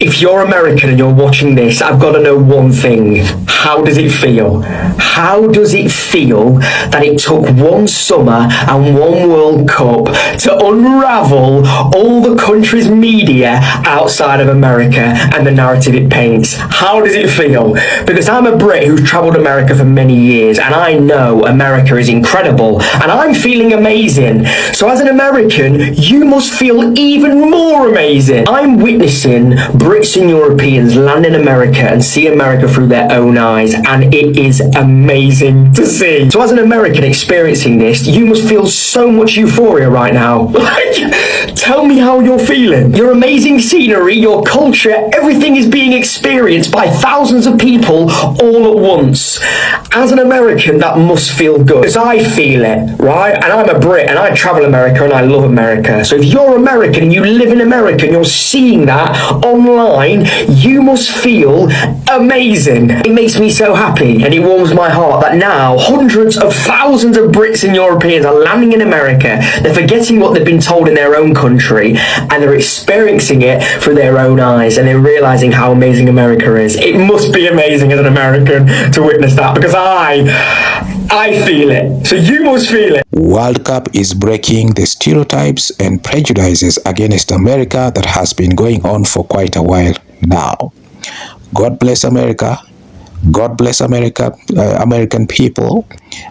If you're American and you're watching this, I've got to know one thing. How does it feel? How does it feel that it took one summer and one World Cup to unravel all the country's media outside of America and the narrative it paints? How does it feel? Because I'm a Brit who's travelled America for many years, and I know America is incredible, and I'm feeling amazing. So as an American, you must feel even more amazing. I'm witnessing Brits and Europeans land in America and see America through their own eyes, and it is amazing to see. So as an American experiencing this, you must feel so much euphoria right now. Tell me how you're feeling. Your amazing scenery, your culture, everything is being experienced by thousands of people all at once. As an American, that must feel good, because I feel it, right? And I'm a Brit, and I travel America, and I love America. So if you're American and you live in America and you're seeing that online, you must feel amazing. It makes me so happy, and it warms my heart that now hundreds of thousands of Brits and Europeans are landing in America. They're forgetting what they've been told in their own country, and they're experiencing it through their own eyes, and they're realizing how amazing America is. It must be amazing as an American to witness that, because I feel it. So you must feel it. World Cup is breaking the stereotypes and prejudices against America that has been going on for quite a while now. God bless America. God bless America, American people.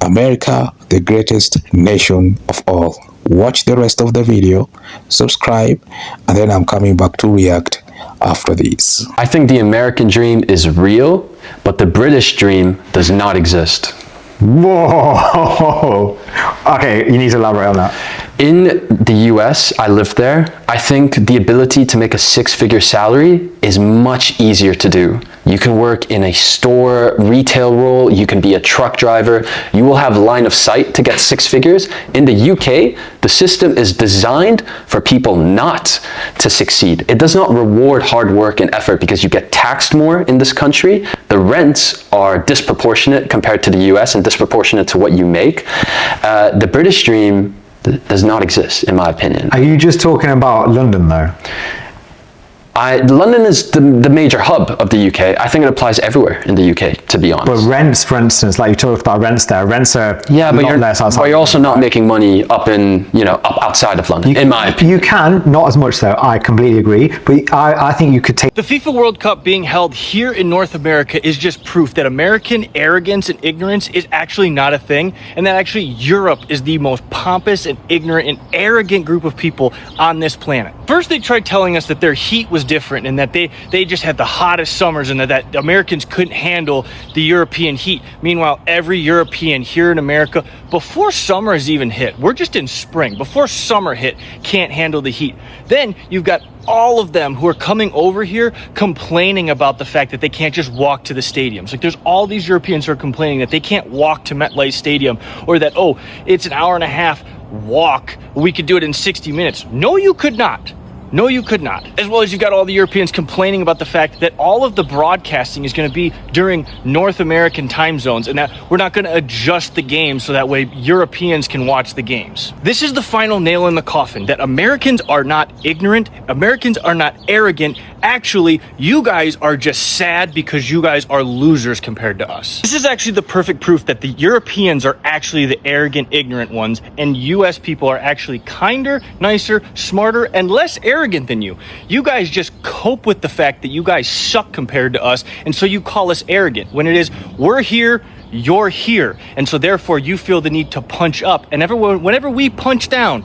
America, the greatest nation of all. Watch the rest of the video, subscribe, and then I'm coming back to react after this. I think the American dream is real, but the British dream does not exist. Whoa! Okay, you need to elaborate on that. In the US, I lived there. I think the ability to make a six-figure salary is much easier to do. You can work in a store, retail role, you can be a truck driver, you will have line of sight to get six figures. In the UK, the system is designed for people not to succeed. It does not reward hard work and effort because you get taxed more in this country. The rents are disproportionate compared to the US and disproportionate to what you make. The British dream does not exist, in my opinion. Are you just talking about London, though? London is the major hub of the UK. I think it applies everywhere in the UK, to be honest. But rents, for instance, like you talked about rents there, rents are but you're also not making money up outside of London, in my opinion. You can, not as much though, I completely agree, but I think you could take... The FIFA World Cup being held here in North America is just proof that American arrogance and ignorance is actually not a thing, and that actually Europe is the most pompous and ignorant and arrogant group of people on this planet. First, they tried telling us that their heat was different and that they just had the hottest summers and that Americans couldn't handle the European heat. Meanwhile, every European here in America, before summer has even hit, we're just in spring, before summer hit, can't handle the heat. Then you've got all of them who are coming over here complaining about the fact that they can't just walk to the stadiums. Like, there's all these Europeans who are complaining that they can't walk to MetLife Stadium, or that, oh, it's an hour and a half walk, we could do it in 60 minutes. No, you could not. No, you could not. As well as you've got all the Europeans complaining about the fact that all of the broadcasting is going to be during North American time zones, and that we're not going to adjust the games so that way Europeans can watch the games. This is the final nail in the coffin, that Americans are not ignorant, Americans are not arrogant. Actually, you guys are just sad because you guys are losers compared to us. This is actually the perfect proof that the Europeans are actually the arrogant, ignorant ones, and US people are actually kinder, nicer, smarter, and less arrogant than you. You guys just cope with the fact that you guys suck compared to us, and so you call us arrogant, when it is, we're here, you're here, and so therefore you feel the need to punch up, and whenever we punch down,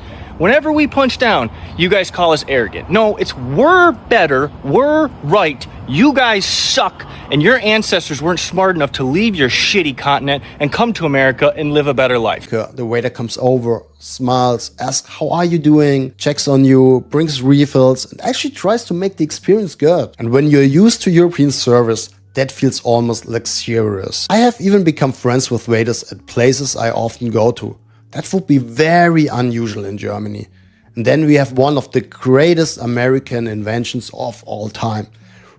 you guys call us arrogant. No, it's we're better, we're right, you guys suck, and your ancestors weren't smart enough to leave your shitty continent and come to America and live a better life. The waiter comes over, smiles, asks, how are you doing, checks on you, brings refills, and actually tries to make the experience good. And when you're used to European service, that feels almost luxurious. I have even become friends with waiters at places I often go to. That would be very unusual in Germany. And then we have one of the greatest American inventions of all time.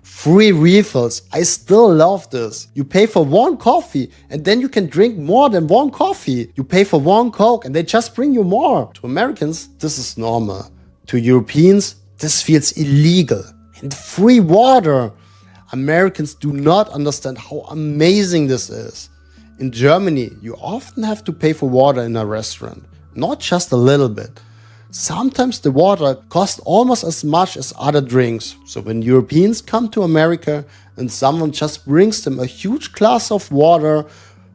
Free refills. I still love this. You pay for one coffee and then you can drink more than one coffee. You pay for one Coke and they just bring you more. To Americans, this is normal. To Europeans, this feels illegal. and free water. Americans do not understand how amazing this is. In Germany, you often have to pay for water in a restaurant, not just a little bit. Sometimes the water costs almost as much as other drinks. So when Europeans come to America and someone just brings them a huge glass of water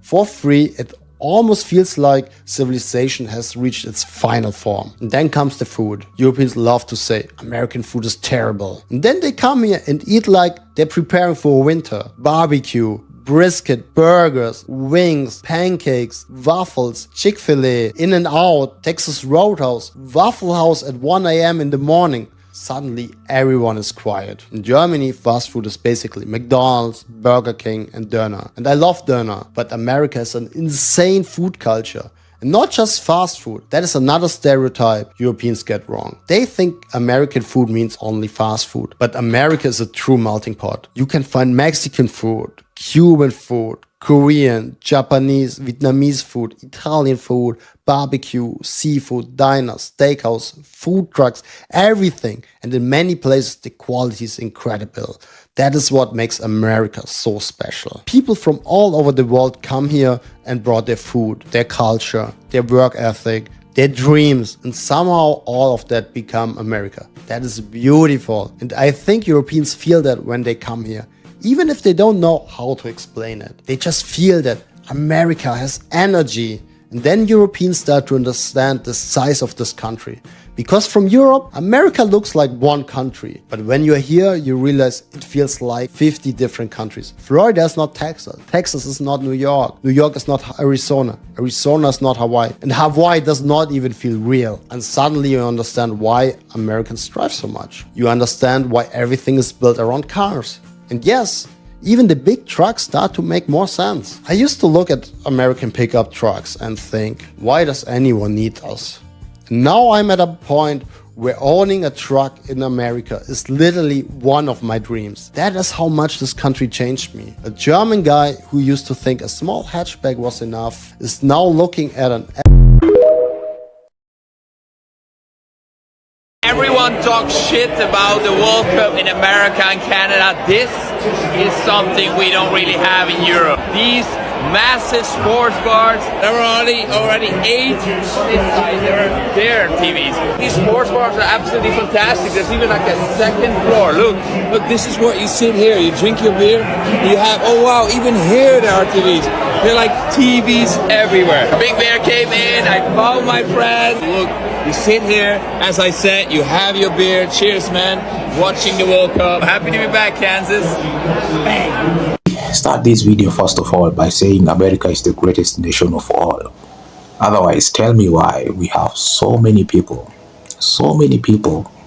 for free, it almost feels like civilization has reached its final form. And then comes the food. Europeans love to say American food is terrible. And then they come here and eat like they're preparing for winter. Barbecue, brisket, burgers, wings, pancakes, waffles, Chick-fil-A, In-N-Out, Texas Roadhouse, Waffle House at 1 a.m. in the morning. Suddenly everyone is quiet. In Germany, fast food is basically McDonald's, Burger King and Döner. And I love Döner, but America has an insane food culture. And not just fast food. That is another stereotype Europeans get wrong. They think American food means only fast food. But America is a true melting pot. You can find Mexican food, Cuban food, Korean, Japanese, Vietnamese food, Italian food, barbecue, seafood, diners, steakhouse, food trucks, everything. And in many places, the quality is incredible. That is what makes America so special. People from all over the world come here and brought their food, their culture, their work ethic, their dreams, and somehow all of that become America. That is beautiful. And I think Europeans feel that when they come here. Even if they don't know how to explain it. They just feel that America has energy. And then Europeans start to understand the size of this country. Because from Europe, America looks like one country. But when you're here, you realize it feels like 50 different countries. Florida is not Texas. Texas is not New York. New York is not Arizona. Arizona is not Hawaii. And Hawaii does not even feel real. And suddenly you understand why Americans drive so much. You understand why everything is built around cars. And yes, even the big trucks start to make more sense. I used to look at American pickup trucks and think, why does anyone need us? Now I'm at a point where owning a truck in America is literally one of my dreams. That is how much this country changed me. A German guy who used to think a small hatchback was enough is now looking at an Everyone talks shit about the World Cup in America and Canada. This is something we don't really have in Europe. These massive sports bars, there are already 8 on this side. There are TVs. These sports bars are absolutely fantastic. There's even like a second floor. Look, this is where you sit here. You drink your beer. You have, oh wow, even here there are TVs. They're like TVs everywhere. Big Bear came in. I found my friend. Look, you sit here. As I said, you have your beer. Cheers, man. Watching the World Cup. Happy to be back, Kansas. Bang. Start this video first of all by saying America is the greatest nation of all. Otherwise, tell me why we have so many people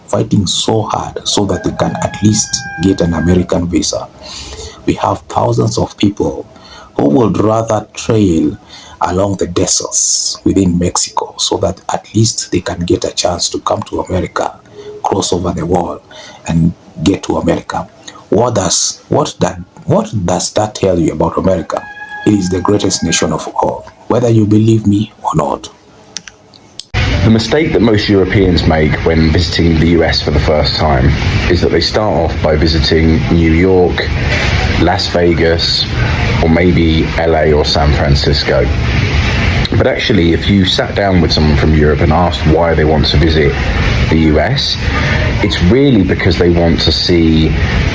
fighting so hard so that they can at least get an American visa. We have thousands of people who would rather trail along the deserts within Mexico so that at least they can get a chance to come to America, cross over the wall and get to America. What does that tell you about America? It is the greatest nation of all, whether you believe me or not. The mistake that most Europeans make when visiting the US for the first time is that they start off by visiting New York, Las Vegas, or maybe LA or San Francisco. But actually, if you sat down with someone from Europe and asked why they want to visit the US, it's really because they want to see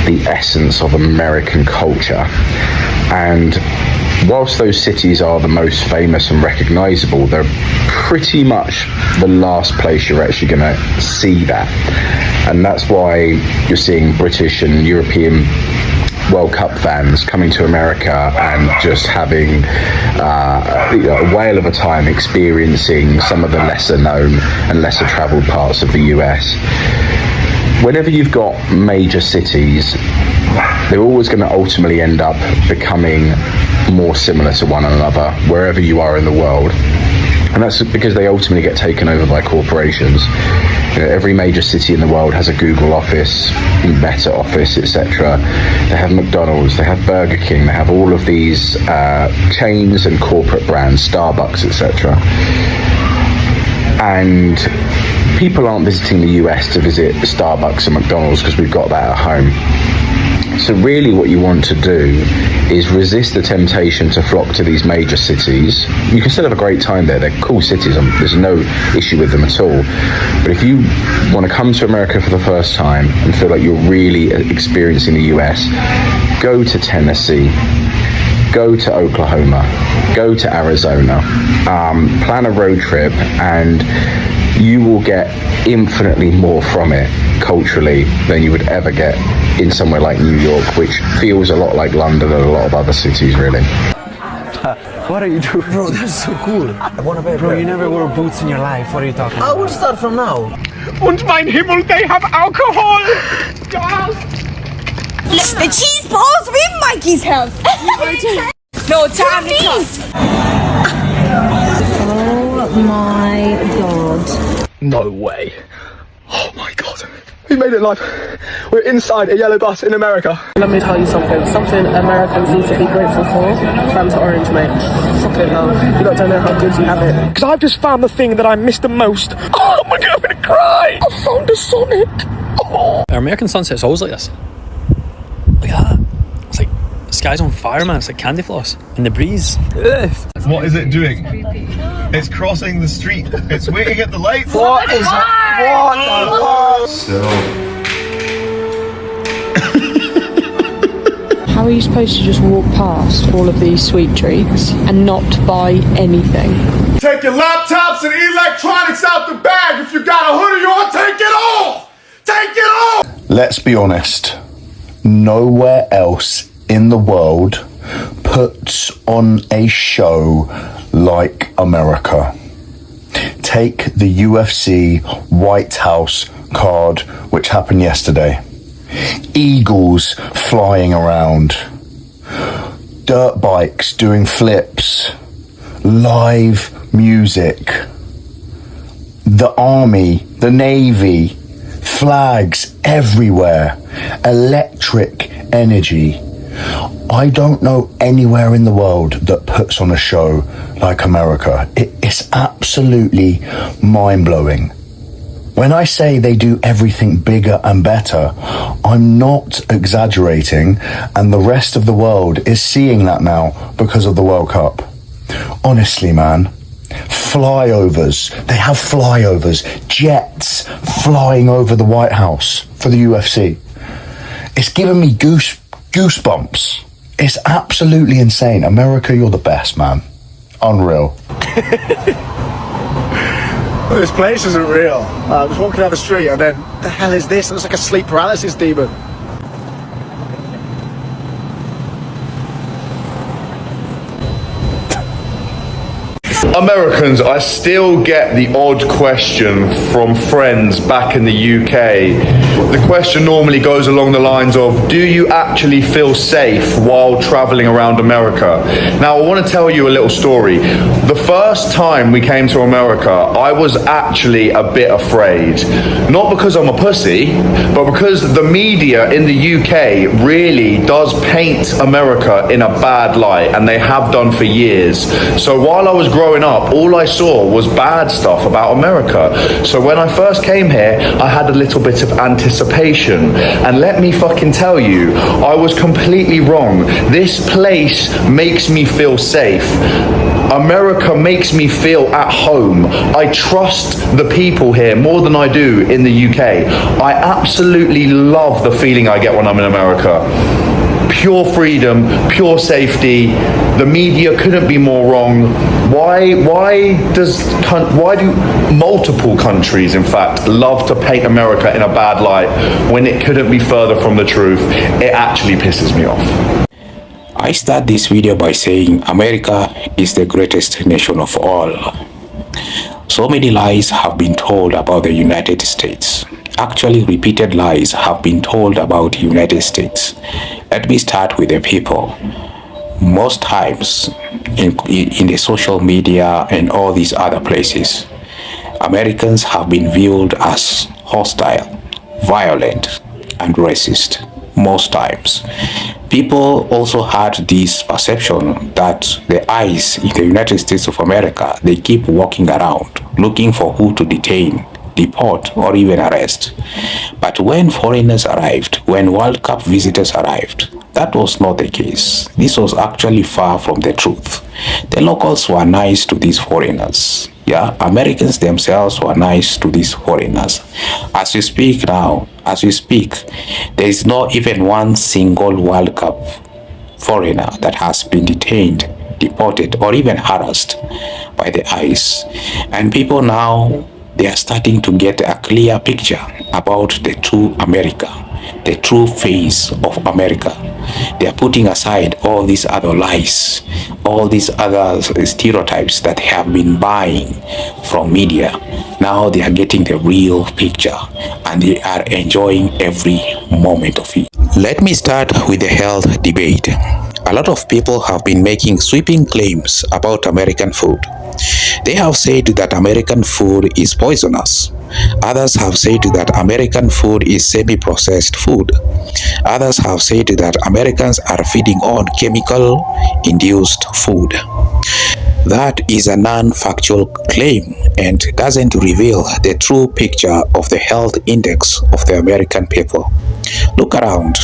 the essence of American culture. And whilst those cities are the most famous and recognizable, they're pretty much the last place you're actually going to see that. And that's why you're seeing British and European World Cup fans coming to America and just having a whale of a time experiencing some of the lesser known and lesser traveled parts of the US. Whenever you've got major cities, they're always going to ultimately end up becoming more similar to one another wherever you are in the world. And that's because they ultimately get taken over by corporations. You know, every major city in the world has a Google office, Meta office, etc. They have McDonald's, they have Burger King, they have all of these chains and corporate brands, Starbucks, etc. And people aren't visiting the US to visit Starbucks and McDonald's because we've got that at home. So really what you want to do is resist the temptation to flock to these major cities. You can still have a great time there. They're cool cities. There's no issue with them at all. But if you want to come to America for the first time and feel like you're really experiencing the US, go to Tennessee, go to Oklahoma, go to Arizona, plan a road trip, and you will get infinitely more from it culturally than you would ever get in somewhere like New York, which feels a lot like London and a lot of other cities, really. What are you doing? Bro, that's so cool. I want to bet, Bro, you never wore boots in your life. What are you talking about? I will start from now. Und mein Himmel, they have alcohol! The cheese balls with Mikey's have. No, time to talk. Oh my god. No way. Oh my god. We made it live. We're inside a yellow bus in America. Let me tell you something. Something Americans need to be grateful for. Fanta Orange, mate. Fucking hell. You don't know how good you have it. Because I've just found the thing that I missed the most. Oh my god, I'm gonna cry! I found a Sonic! Oh. Our American sunset's always like this. Look at that. It's like, the sky's on fire, man. It's like candy floss. And the breeze. Ugh. What is it doing? It's crossing the street. It's waiting at the lights. What is that? What the fuck? So... How are you supposed to just walk past all of these sweet treats and not buy anything? Take your laptops and electronics out the bag. If you got a hoodie on, take it off! Take it off! Let's be honest. Nowhere else in the world puts on a show like America. Take the UFC White House card, which happened yesterday. Eagles flying around. Dirt bikes doing flips. Live music. The army, the navy, flags everywhere. Electric energy. I don't know anywhere in the world that puts on a show like America. It's absolutely mind-blowing. When I say they do everything bigger and better, I'm not exaggerating, and the rest of the world is seeing that now because of the World Cup. Honestly, man, flyovers, they have flyovers, jets flying over the White House for the UFC. It's given me goosebumps. It's absolutely insane. America, you're the best, man. Unreal. Well, this place isn't real. I was walking down the street and then, the hell is this? It looks like a sleep paralysis demon. Americans, I still get the odd question from friends back in the UK. The question normally goes along the lines of, do you actually feel safe while traveling around America? Now, I want to tell you a little story. The first time we came to America, I was actually a bit afraid. Not because I'm a pussy, but because the media in the UK really does paint America in a bad light, and they have done for years. So while I was growing up, all I saw was bad stuff about America. So when I first came here, I had a little bit of anticipation, and let me fucking tell you, I was completely wrong. This place makes me feel safe. America makes me feel at home. I trust the people here more than I do in the UK. I absolutely love the feeling I get when I'm in America. Pure freedom, pure safety. The media couldn't be more wrong. Why do multiple countries, in fact, love to paint America in a bad light when it couldn't be further from the truth? It actually pisses me off. I start this video by saying America is the greatest nation of all. So many lies have been told about the United States. Actually, repeated lies have been told about the United States. Let me start with the people. Most times in the social media and all these other places, Americans have been viewed as hostile, violent, and racist. Most times. People also had this perception that the ICE in the United States of America, they keep walking around looking for who to detain deport, or even arrest. But when foreigners arrived, when World Cup visitors arrived, that was not the case. This was actually far from the truth. The locals were nice to these foreigners. Yeah, Americans themselves were nice to these foreigners. As we speak now, there is not even one single World Cup foreigner that has been detained, deported, or even harassed by the ICE. And people now, they are starting to get a clear picture about the true America, the true face of America. They are putting aside all these other lies, all these other stereotypes that they have been buying from media. Now they are getting the real picture and they are enjoying every moment of it. Let me start with the health debate. A lot of people have been making sweeping claims about American food. They have said that American food is poisonous. Others have said that American food is semi-processed food. Others have said that Americans are feeding on chemical-induced food. That is a non-factual claim and doesn't reveal the true picture of the health index of the American people. Look around.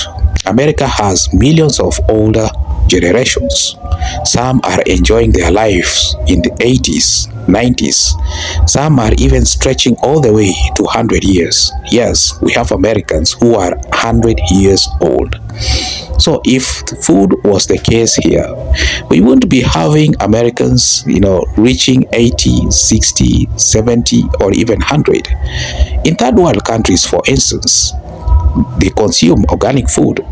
America has millions of older generations. Some are enjoying their lives in the 80s, 90s. Some are even stretching all the way to 100 years. Yes, we have Americans who are 100 years old. So if food was the case here, we wouldn't be having Americans, reaching 80, 60, 70, or even 100. In third world countries, for instance, they consume organic food,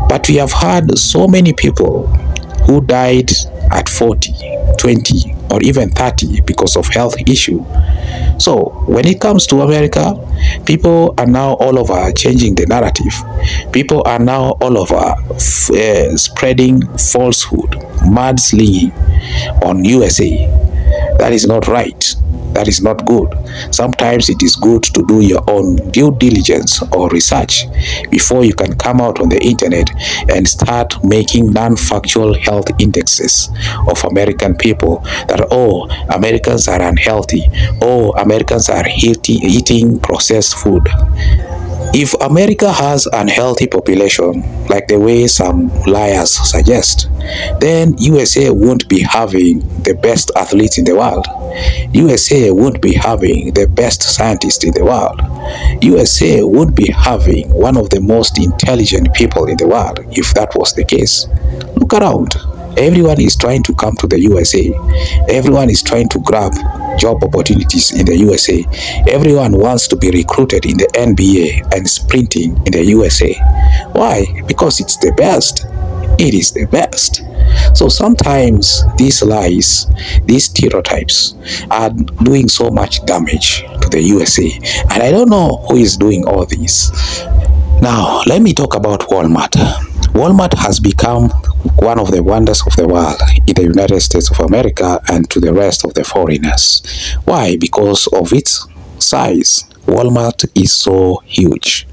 but we have had so many people who died at 40, 20, or even 30 because of health issue. So when it comes to America, people are now all over changing the narrative. People are now all over spreading falsehood, mudslinging on USA. That is not right. That is not good. Sometimes it is good to do your own due diligence or research before you can come out on the internet and start making non-factual health indexes of American people that, oh, Americans are unhealthy, oh, Americans are eating processed food. If America has an unhealthy population, like the way some liars suggest, then USA won't be having the best athletes in the world. USA won't be having the best scientists in the world. USA would be having one of the most intelligent people in the world if that was the case. Look around. Everyone is trying to come to the USA. Everyone is trying to grab job opportunities in the USA. Everyone wants to be recruited in the NBA and sprinting in the USA. Why? Because it's the best. It is the best. So sometimes these lies, these stereotypes are doing so much damage to the USA. And I don't know who is doing all this. Now, let me talk about Walmart. Walmart has become one of the wonders of the world in the United States of America and to the rest of the foreigners. Why? Because of its size. Walmart is so huge.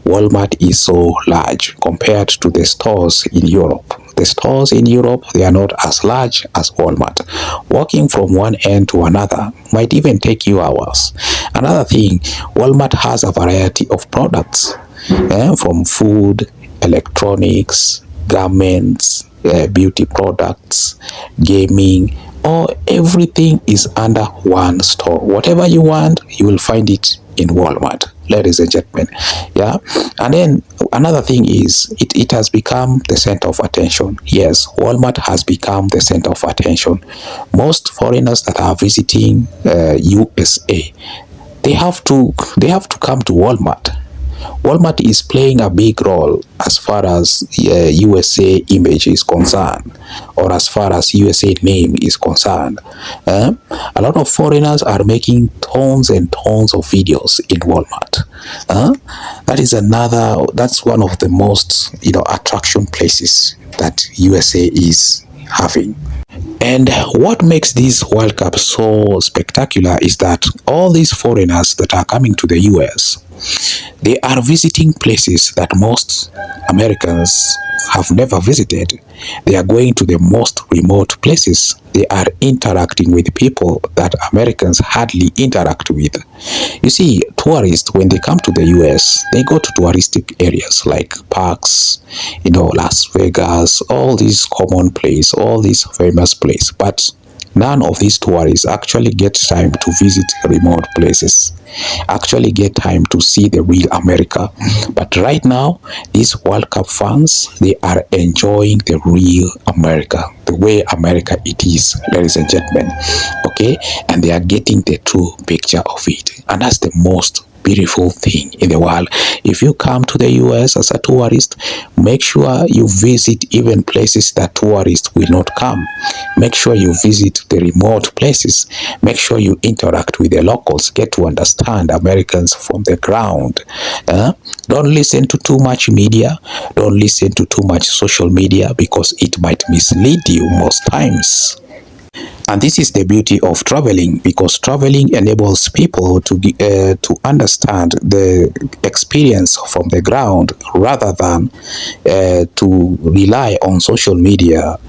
Walmart is so large compared to the stores in Europe. The stores in Europe, they are not as large as Walmart. Walking from one end to another might even take you hours. Another thing, Walmart has a variety of products, from food, electronics, garments, beauty products, gaming, or everything is under one store. Whatever you want, you will find it in Walmart, ladies and gentlemen. Yeah. And then another thing is it has become the center of attention. Yes, Walmart has become the center of attention. Most foreigners that are visiting USA, they have to come to Walmart. Walmart is playing a big role as far as USA image is concerned, or as far as USA name is concerned. A lot of foreigners are making tons and tons of videos in Walmart. That's one of the most attraction places that USA is having. And what makes this World Cup so spectacular is that all these foreigners that are coming to the US, they are visiting places that most Americans have never visited. They are going to the most remote places. They are interacting with people that Americans hardly interact with. You see, tourists, when they come to the US, they go to touristic areas like parks, Las Vegas, all these common places, all these famous places. But none of these tourists actually get time to visit remote places, actually get time to see the real America. But right now, these World Cup fans, they are enjoying the real America, the way America it is, ladies and gentlemen. Okay, and they are getting the true picture of it, and that's the most beautiful thing in the world. If you come to the US as a tourist, make sure you visit even places that tourists will not come. Make sure you visit the remote places. Make sure you interact with the locals. Get to understand Americans from the ground. Don't listen to too much media. Don't listen to too much social media, because it might mislead you most times. And this is the beauty of traveling, because traveling enables people to understand the experience from the ground, rather than to rely on social media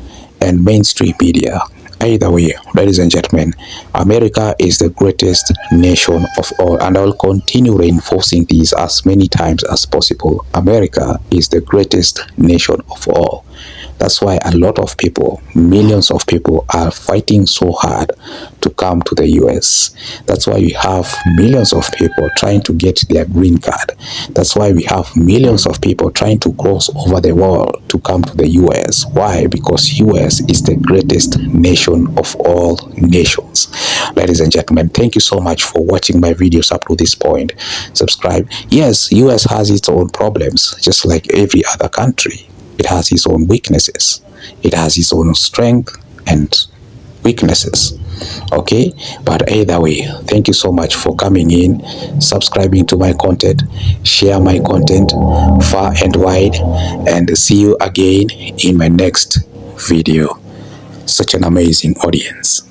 and mainstream media. Either way, ladies and gentlemen, America is the greatest nation of all, and I will continue reinforcing this as many times as possible. America is the greatest nation of all. That's why a lot of people, millions of people, are fighting so hard to come to the US. That's why we have millions of people trying to get their green card. That's why we have millions of people trying to cross over the world to come to the US. Why? Because US is the greatest nation of all nations. Ladies and gentlemen, thank you so much for watching my videos up to this point. Subscribe. Yes, US has its own problems, just like every other country. It has its own weaknesses. It has its own strength and weaknesses. Okay, but either way, thank you so much for coming in, subscribing to my content, share my content far and wide, and see you again in my next video. Such an amazing audience.